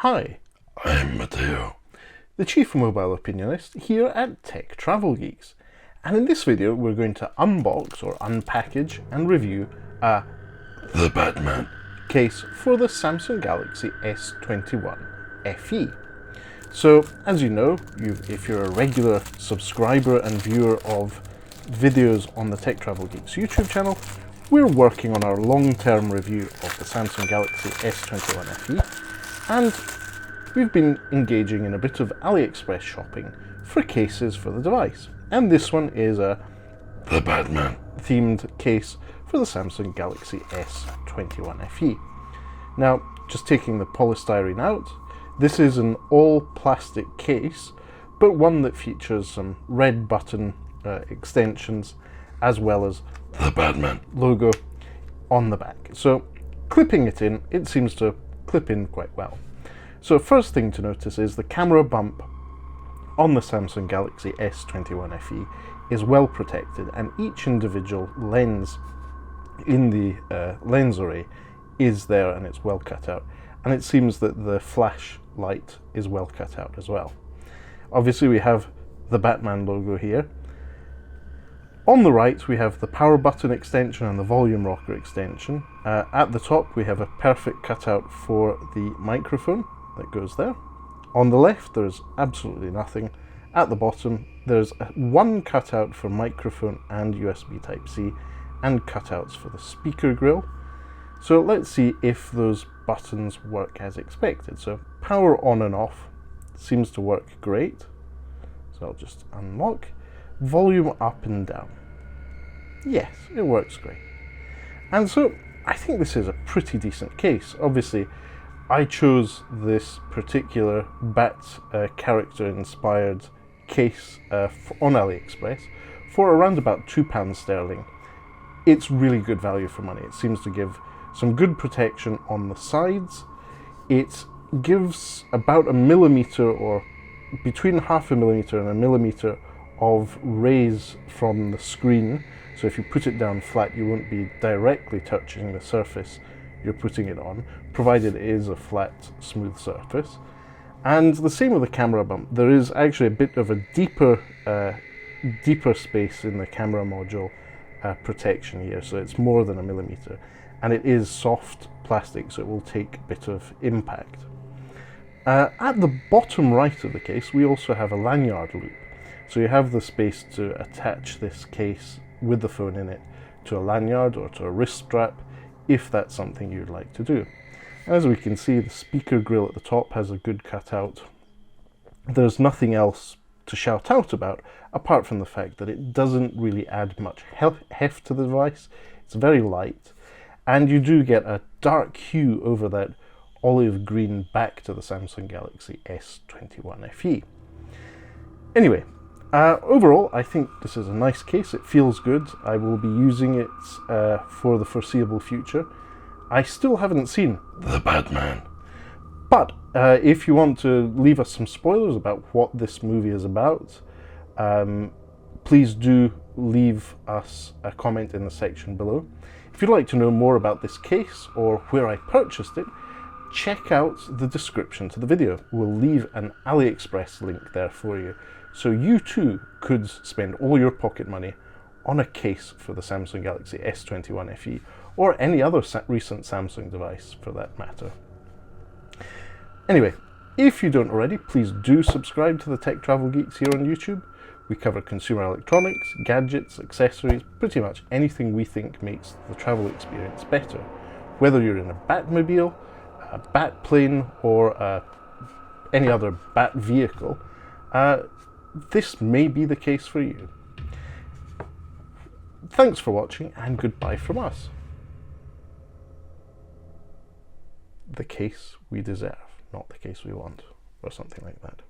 Hi, I'm Batteo, the Chief Mobile Opinionist here at Tech Travel Geeks, and in this video we're going to unbox or unpackage and review the Batman case for the Samsung Galaxy S21 FE. So, as you know, if you're a regular subscriber and viewer of videos on the Tech Travel Geeks YouTube channel, we're working on our long-term review of the Samsung Galaxy S21 FE, and we've been engaging in a bit of AliExpress shopping for cases for the device. And this one is the Batman themed case for the Samsung Galaxy S21 FE. Now, just taking the polystyrene out, this is an all-plastic case, but one that features some red button extensions as well as the Batman logo on the back. So clipping it in, it seems to clip in quite well. So first thing to notice is the camera bump on the Samsung Galaxy S21 FE is well protected, and each individual lens in the lens array is there and it's well cut out, and it seems that the flash light is well cut out as well. Obviously we have the Batman logo here. On the right we have the power button extension and the volume rocker extension. At the top we have a perfect cutout for the microphone that goes there. On the left there's absolutely nothing. At the bottom there's one cutout for microphone and USB Type-C and cutouts for the speaker grill. So let's see if those buttons work as expected. So power on and off seems to work great. So I'll just unlock. Volume up and down. Yes, it works great. And so I think this is a pretty decent case. Obviously, I chose this particular Bat character inspired case on AliExpress for around about £2 sterling. It's really good value for money. It seems to give some good protection on the sides. It gives about 1 millimeter, or between 0.5 millimeter and 1 millimeter of raise from the screen. So if you put it down flat, you won't be directly touching the surface you're putting it on, provided it is a flat, smooth surface. And the same with the camera bump. There is actually a bit of a deeper space in the camera module protection here, so it's more than 1 millimeter. And it is soft plastic, so it will take a bit of impact. At the bottom right of the case, we also have a lanyard loop. So you have the space to attach this case with the phone in it to a lanyard or to a wrist strap, if that's something you'd like to do. As we can see, the speaker grill at the top has a good cutout. There's nothing else to shout out about, apart from the fact that it doesn't really add much heft to the device. It's very light, and you do get a dark hue over that olive green back to the Samsung Galaxy S21 FE. Anyway, overall, I think this is a nice case. It feels good. I will be using it for the foreseeable future. I still haven't seen the Batman. But if you want to leave us some spoilers about what this movie is about, please do leave us a comment in the section below. If you'd like to know more about this case or where I purchased it, check out the description to the video. We'll leave an AliExpress link there for you, so you too could spend all your pocket money on a case for the Samsung Galaxy S21 FE, or any other recent Samsung device for that matter. Anyway, if you don't already, please do subscribe to the Tech Travel Geeks here on YouTube. We cover consumer electronics, gadgets, accessories, pretty much anything we think makes the travel experience better. Whether you're in a Batmobile, a Bat plane, or any other Bat vehicle, this may be the case for you. Thanks for watching, and goodbye from us. The case we deserve, not the case we want, or something like that.